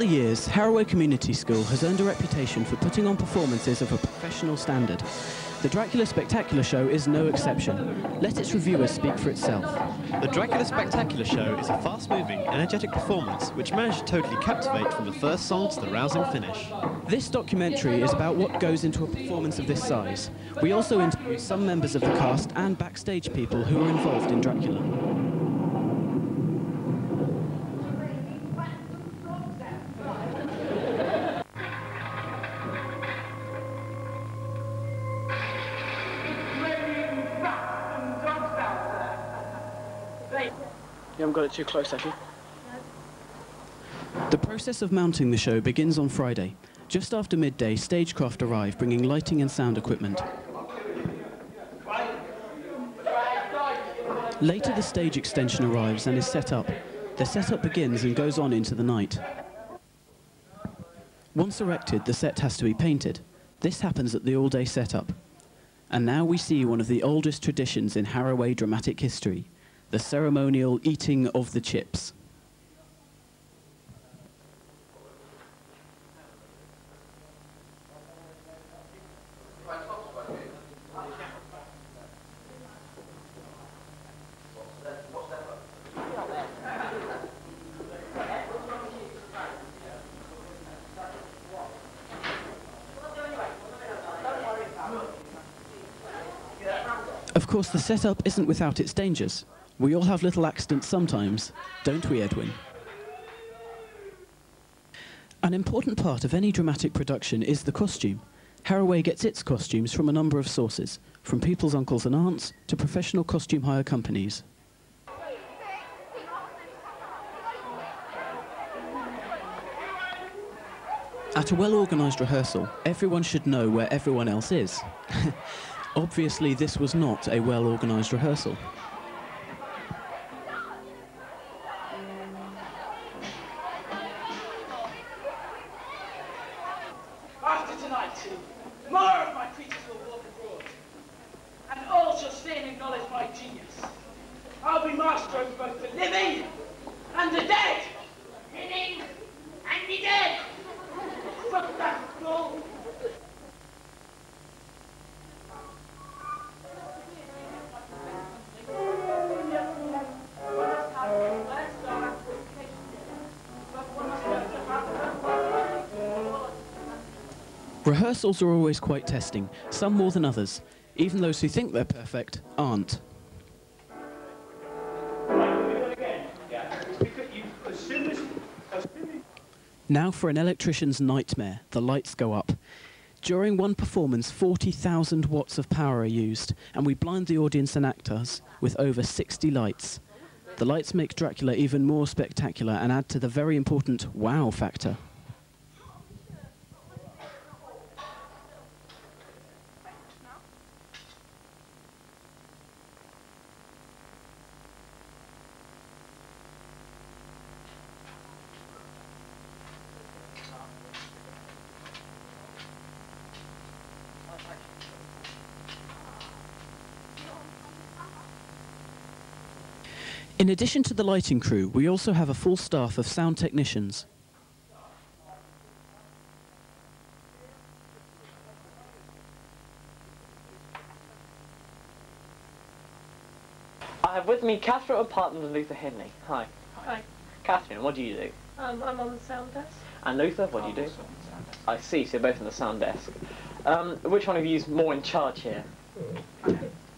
the years, Harrow Community School has earned a reputation for putting on performances of a professional standard. The Dracula Spectacular Show is no exception. Let its reviewers speak for itself. The Dracula Spectacular Show is a fast-moving, energetic performance which managed to totally captivate from the first song to the rousing finish. This documentary is about what goes into a performance of this size. We also interviewed some members of the cast and backstage people who were involved in Dracula. You haven't got it too close, have you? The process of mounting the show begins on Friday. Just after midday, stagecraft arrive, bringing lighting and sound equipment. Later, the stage extension arrives and is set up. The setup begins and goes on into the night. Once erected, the set has to be painted. This happens at the all-day setup. And now we see one of the oldest traditions in Harrow dramatic history. The ceremonial eating of the chips. Of course, the setup isn't without its dangers. We all have little accidents sometimes, don't we, Edwin? An important part of any dramatic production is the costume. Harrow gets its costumes from a number of sources, from people's uncles and aunts to professional costume hire companies. At a well-organised rehearsal, everyone should know where everyone else is. Obviously, this was not a well-organised rehearsal. After tonight, more of my creatures will walk abroad, and all shall see and acknowledge my genius. I'll be master of both the living and the dead. Living and the dead. Fuck that bull. Rehearsals are always quite testing, some more than others. Even those who think they're perfect aren't. Now for an electrician's nightmare, the lights go up. During one performance, 40,000 watts of power are used, and we blind the audience and actors with over 60 lights. The lights make Dracula even more spectacular and add to the very important wow factor. In addition to the lighting crew, we also have a full staff of sound technicians. I have with me Catherine, a partner of Luther Henley. Hi. Hi. Catherine, what do you do? I'm on the sound desk. And Luther, what do you do? I see, so you're both on the sound desk. Which one of you is more in charge here?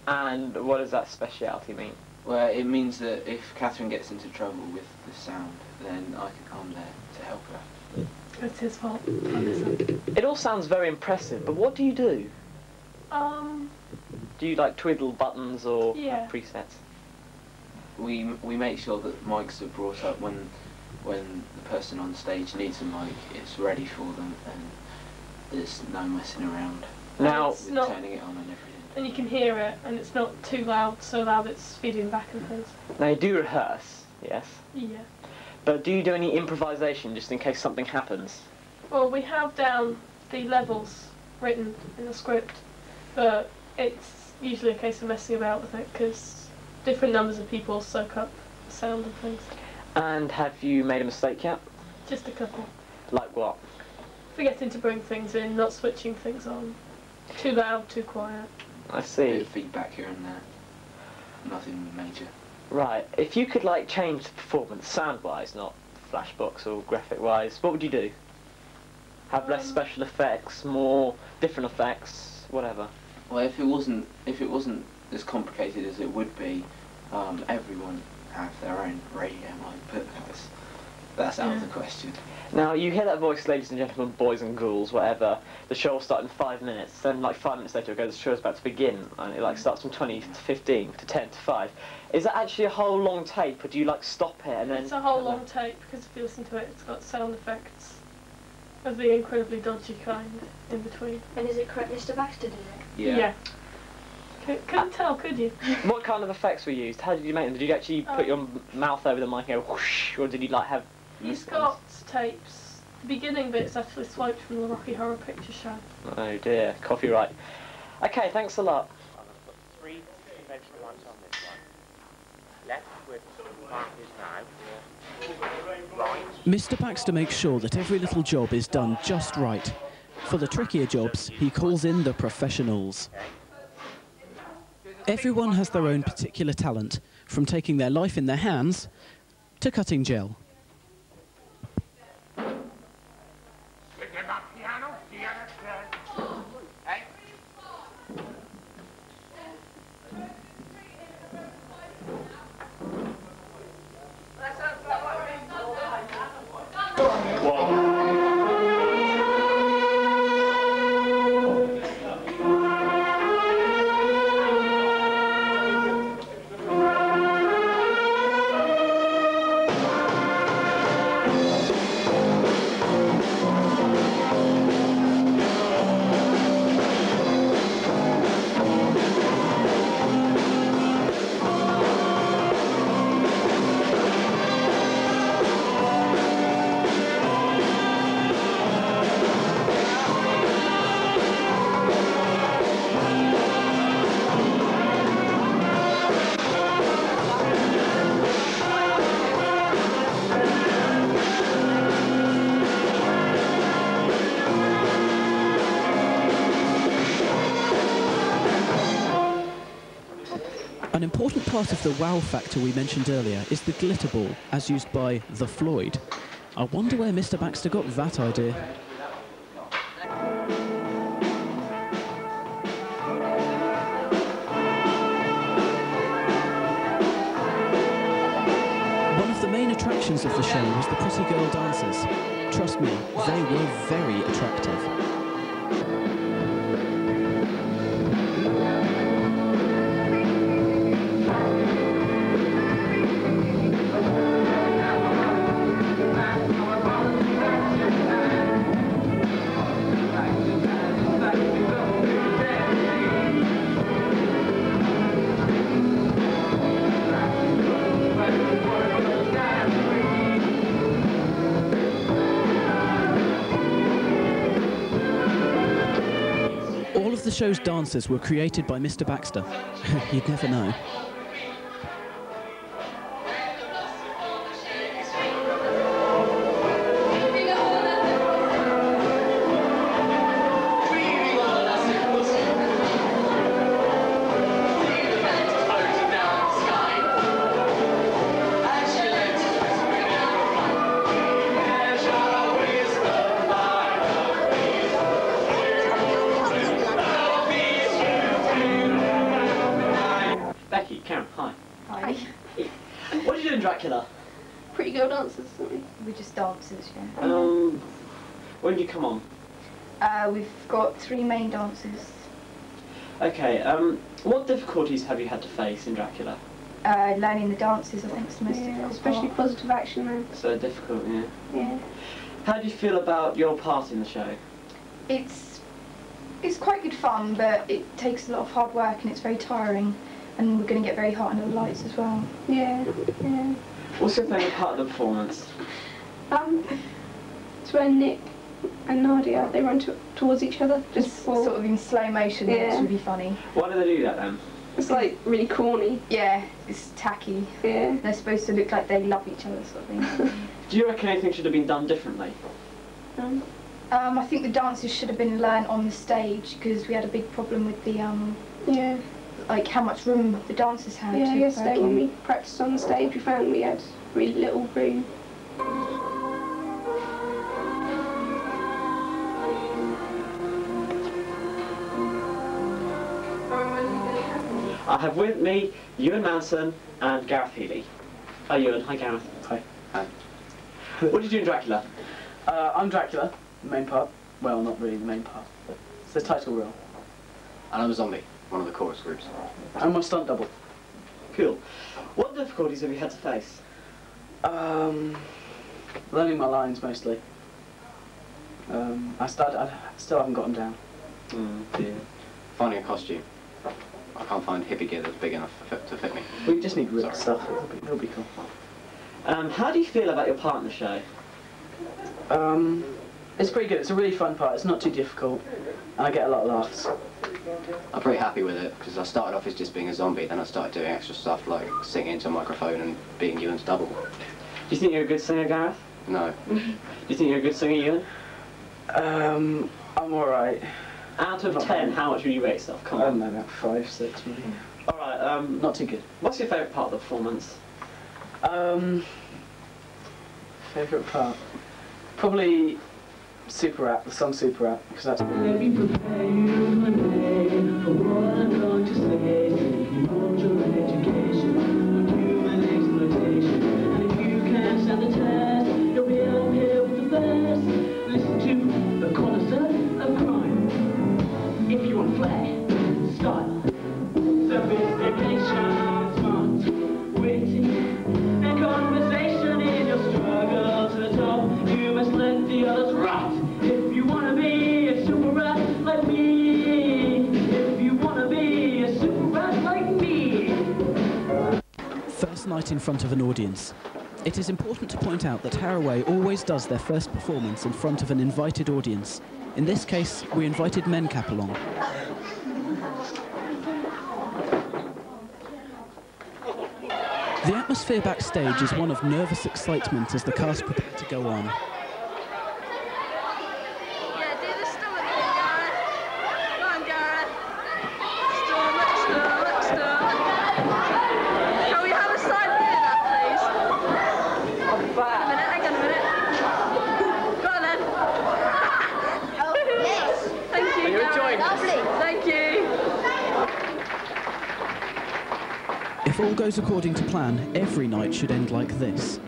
And what does that speciality mean? Well, it means that if Catherine gets into trouble with the sound, then I'm there to help her. It's his fault. It all sounds very impressive, but what do you do? Do you like twiddle buttons or have presets? We make sure that mics are brought up when the person on stage needs a mic. It's ready for them, and there's no messing around. Now, with turning it on and everything. And you can hear it, and it's not too loud, so loud it's feeding back and things. Now you do rehearse, yes? Yeah. But do you do any improvisation just in case something happens? Well, we have down the levels written in the script, but it's usually a case of messing about with it, because different numbers of people soak up the sound and things. And have you made a mistake yet? Just a couple. Like what? Forgetting to bring things in, not switching things on. Too loud, too quiet. I A bit see. of feedback here and there. Nothing major. Right. If you could like change the performance sound-wise, not flashbox or graphic-wise, what would you do? Have less special effects, more different effects, whatever. Well, if it wasn't as complicated as it would be, everyone have their own radio mic, but that's out of the question. Now, you hear that voice, ladies and gentlemen, boys and ghouls, whatever. The show will start in 5 minutes. Then, like 5 minutes later, it goes, the show's about to begin, and it like starts from 20 to 15 to 10 to 5. Is that actually a whole long tape, or do you like stop it and then? It's a whole long tape because if you listen to it, it's got sound effects of the incredibly dodgy kind in between. And is it correct Mr. Baxter did it? Yeah. Couldn't tell, could you? What kind of effects were used? How did you make them? Did you actually put your mouth over the mic and go whoosh, or did you like have? He's got tapes. The beginning bit's actually swiped from the Rocky Horror Picture Show. Oh dear, copyright. Okay, thanks a lot. Three conventional ones on this one. Left with markers now. Right. Mr. Baxter makes sure that every little job is done just right. For the trickier jobs, he calls in the professionals. Everyone has their own particular talent, from taking their life in their hands to cutting gel. An important part of the wow factor we mentioned earlier is the glitter ball, as used by The Floyd. I wonder where Mr. Baxter got that idea. One of the main attractions of the show was the pretty girl dancers. Trust me, they were very attractive. All of the show's dancers were created by Mr. Baxter. You'd never know. Hi. What did you do in Dracula? Pretty girl dancers, aren't we? We're just dancers, yeah. When did you come on? We've got 3 main dancers. Okay, what difficulties have you had to face in Dracula? Learning the dances, I think, is the most difficult especially part. positive action, man. So difficult, yeah. Yeah. How do you feel about your part in the show? It's quite good fun, but it takes a lot of hard work and it's very tiring. And we're going to get very hot under the lights as well. Yeah, yeah. What's your favourite part of the performance? It's when Nick and Nadia, they run towards each other. Just sort of in slow motion, Yeah. It's really funny. Why do they do that then? It's like really corny. Yeah, it's tacky. Yeah. They're supposed to look like they love each other, sort of thing. Do you reckon anything should have been done differently? I think the dances should have been learnt on the stage because we had a big problem with the Yeah. like how much room the dancers had. Yeah, to yesterday work when in. we practiced on the stage, we found we had really little room. I have with me Ewan Manson and Gareth Healy. Hi Ewan, hi Gareth. Hi. Hi. What did you do in Dracula? I'm Dracula, the main part. Well, not really the main part, but it's the title role. And I'm a zombie, one of the chorus groups. I'm my stunt double. Cool. What difficulties have you had to face? Learning my lines mostly. I still haven't got them down. Yeah. Finding a costume. I can't find hippie gear that's big enough to fit me. We just need ripped stuff. It'll be cool. How do you feel about your part in the show? It's pretty good. It's a really fun part. It's not too difficult, and I get a lot of laughs. I'm pretty happy with it because I started off as just being a zombie, then I started doing extra stuff like singing into a microphone and being Ewan's double. Do you think you're a good singer, Gareth? No. Do you think you're a good singer, Ewan? I'm alright. Out of 10, how much would you rate yourself? Come I on. don't know, about 5, 6 maybe. Alright, not too good. what's your favourite part of the performance? Favourite part? Probably Super Rap, the song Super Rap, because that's... Let me prepare you for the day, for what I'm going to say. You want your education, on human exploitation. And if you can stand the test, you'll be up here with the best. Listen to the connoisseur of crime. If you want flair, style, sophistication, smart, witty, and conversation in your struggle to the top, you must let the others rot. If you want to be a super rat like me, if you want to be a super rat like me. First night in front of an audience. It is important to point out that Harrow always does their first performance in front of an invited audience. In this case, we invited Mencap along. The atmosphere backstage is one of nervous excitement as the cast prepare to go on. Yeah, do the stomach thing, Gareth. Go on, Gareth. Stomach, stomach, stomach. Can we have a side view of that, please? I'm back. Hang on a minute. Go on then. Oh, yes. Thank you, Are you enjoying Gareth. this? Thank you. If all goes according to plan, every night should end like this.